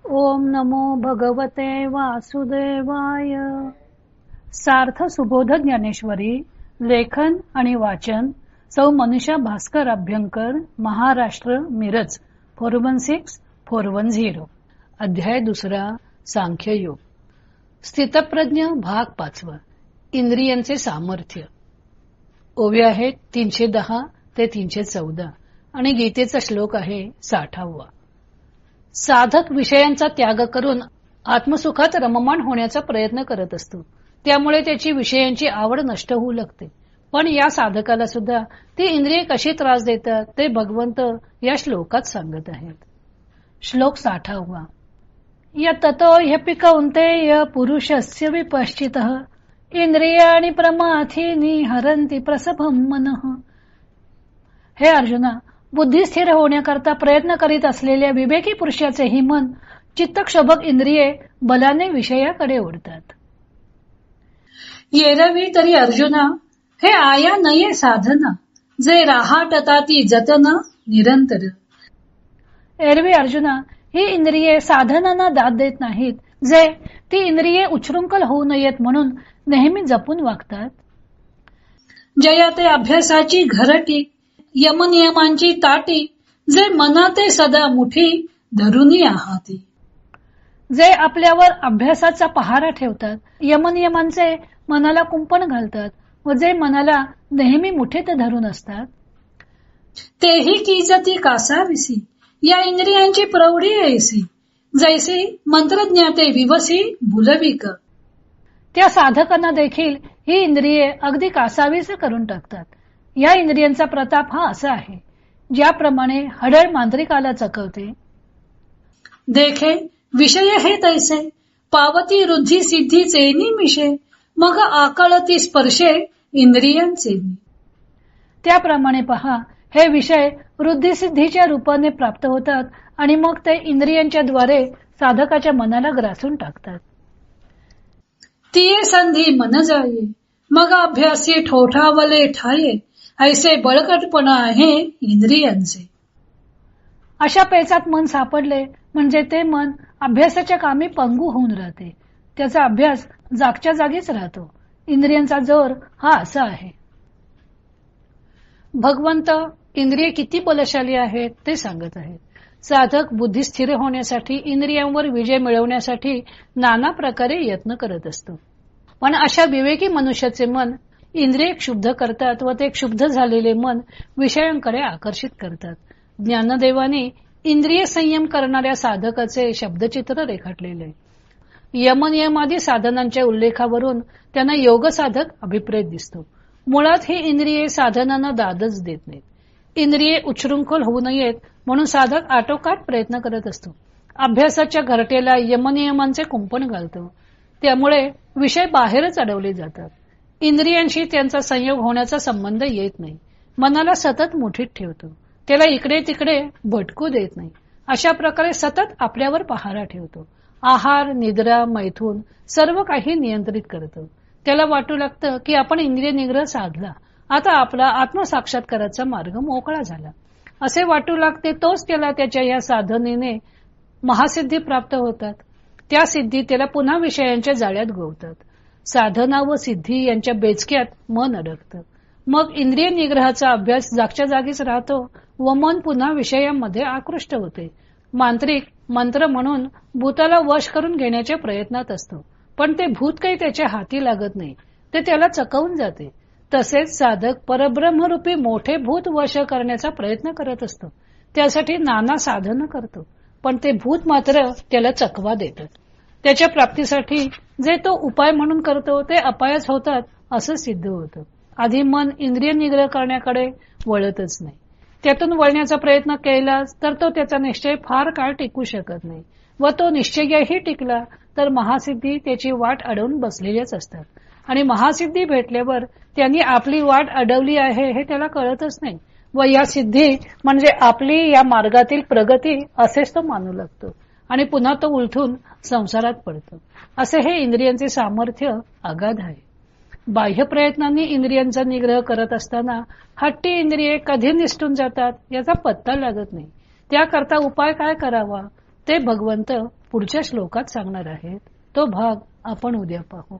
ओम नमो भगवते वासुदेवाय. सार्थ सुबोध ज्ञानेश्वरी. लेखन आणि वाचन सौ मनीषा भास्कर अभ्यंकर, महाराष्ट्र, मिरज 416410. अध्याय 2. सांख्ययोग. स्थितप्रज्ञ भाग 5. इंद्रियांचे सामर्थ्य. ओवी आहे 310 ते 314 आणि गीतेचा श्लोक आहे 60वा. साधक विषयांचा त्याग करून आत्मसुखात रममाण होण्याचा प्रयत्न करत असतो. त्यामुळे त्याची विषयांची आवड नष्ट होऊ लागते. पण या साधकाला सुद्धा ती इंद्रिये कशी त्रास देतात ते भगवंत या श्लोकात सांगत आहेत. श्लोक 60वा. यततो ह्यपि कौन्तेय पुरुषस्य विपश्चितः इंद्रियाणि प्रमाथीनि हरन्ति प्रसभं मनः. हे अर्जुना, बुद्धी स्थिर होण्याकरता प्रयत्न करीत असलेल्या विवेकी पुरुषाचे ही मन चित्तक्षोभक इंद्रिये बलाने विषयाकडे ओढतात. येरवी तरी अर्जुना, हे आया नये साधना, जे राहाटता ती जतन निरंतर. एरवी अर्जुना, ही इंद्रिये साधनांना दाद देत नाहीत, जे ती इंद्रिये उच्छृंखल होऊ नयेत म्हणून नेहमी जपून वागतात. जया ते अभ्यासाची घरटी, यमनियमांची ताटी, जे मनाते सदा मुठी धरुनी आहाती. जे आपल्यावर अभ्यासाचा पहारा ठेवतात, यमनियमांचे मनाला कुंपण घालतात व जे मनाला नेहमी मुठीत धरून असतात. तेही कीजती कासाविसी, या इंद्रियांची प्रौढी ऐसी, जैसी मंत्रज्ञाते विवसी बुलविक. त्या साधकांना देखील ही इंद्रिये अगदी कासावीस करून टाकतात. या इंद्रियांचा प्रताप हा असा आहे, ज्याप्रमाणे हडळ मांत्रिकाला चकवते. देखे विषय हे तैसे, पावती रुद्धी सिद्धीचे निमिषे, मग आकळती स्पर्शे इंद्रियांचे. त्याप्रमाणे पहा, हे विषय वृद्धिसिद्धीच्या रूपाने प्राप्त होतात आणि मग ते इंद्रियांच्या द्वारे साधकाच्या मनाला ग्रासून टाकतात. तिये संधी मन जाये, मग अभ्यासी ठोठावले ठाये, ऐसे बळकटपणा आहे इंद्रियांचे. अशा पेचात मन सापडले म्हणजे ते मन अभ्यासाच्या कामी पंगू होऊन राहते. त्याचा अभ्यास जागच्या जागीच राहतो. इंद्रियांचा जोर हा असा आहे. भगवंत इंद्रिय किती बलशाली आहेत ते सांगत आहेत. साधक बुद्धी स्थिर होण्यासाठी, इंद्रियांवर विजय मिळवण्यासाठी नाना प्रकारे यत्न करत असतो. पण अशा विवेकी मनुष्याचे मन इंद्रिय क्षुब्ध करतात व ते क्षुब्ध झालेले मन विषयांकडे आकर्षित करतात. ज्ञानदेवाने इंद्रिय संयम करणाऱ्या साधकाचे शब्दचित्र रेखाटलेले. यमनियमादी साधनांच्या उल्लेखावरून त्यांना योग साधक अभिप्रेत दिसतो. मुळात ही इंद्रिये साधनांना दादच देत नाहीत. इंद्रिये उच्छृंखल होऊ नयेत म्हणून साधक आटोकाट प्रयत्न करत असतो. अभ्यासाच्या घरटेला यमनियमांचे कुंपण घालतो. त्यामुळे विषय बाहेरच अडवले जातात. इंद्रियांशी त्यांचा संयोग होण्याचा संबंध येत नाही. मनाला सतत मुठीत ठेवतो. त्याला इकडे तिकडे भटकू देत नाही. अशा प्रकारे सतत आपल्यावर पहारा ठेवतो. आहार, निद्रा, मैथून सर्व काही नियंत्रित करतो. त्याला वाटू लागतं की आपण इंद्रिय निग्रह साधला, आता आपला आत्मसाक्षात्काराचा मार्ग मोकळा झाला असे वाटू लागते. तोच त्याला त्याच्या या साधनेने महासिद्धी प्राप्त होतात. त्या सिद्धी त्याला पुन्हा विषयांच्या जाळ्यात गोवतात. साधना व सिद्धी यांच्या बेचक्यात मन अडकतं. मग इंद्रिय निग्रहाचा अभ्यास जागच्या जागीच राहतो व मन पुन्हा विषयांमध्ये आकृष्ट होते. मांत्रिक मंत्र म्हणून भूताला वश करून घेण्याच्या प्रयत्नात असतो, पण ते भूत काही त्याच्या हाती लागत नाही. ते त्याला चकवून जाते. तसेच साधक परब्रह्मरूपी मोठे भूत वश करण्याचा प्रयत्न करत असतो. त्यासाठी नाना साधनं करतो, पण ते भूत मात्र त्याला चकवा देतात. त्याच्या प्राप्तीसाठी जे तो उपाय म्हणून करतो ते अपायच होतात असं सिद्ध होतं. आधी मन इंद्रिय निग्रह करण्याकडे वळतच नाही. त्यातून वळण्याचा प्रयत्न केलाच तर तो त्याचा निश्चय फार काळ टिकू शकत नाही व तो निश्चयही टिकला तर महासिद्धी त्याची वाट अडवून बसलेल्याच असतात. आणि महासिद्धी भेटल्यावर त्यांनी आपली वाट अडवली आहे हे त्याला कळतच नाही व या सिद्धी म्हणजे आपली या मार्गातील प्रगती असेच तो मानू लागतो आणि पुन्हा तो उलथून संसारात पडतो. असे हे इंद्रियांचे सामर्थ्य अगाध आहे. बाह्य प्रयत्नांनी इंद्रियांचा निग्रह करत असताना हट्टी इंद्रिये कधी निसटून जातात याचा पत्ता लागत नाही. त्याकरता उपाय काय करावा ते भगवंत पुढच्या श्लोकात सांगणार आहेत तो भाग आपण उद्या पाहू.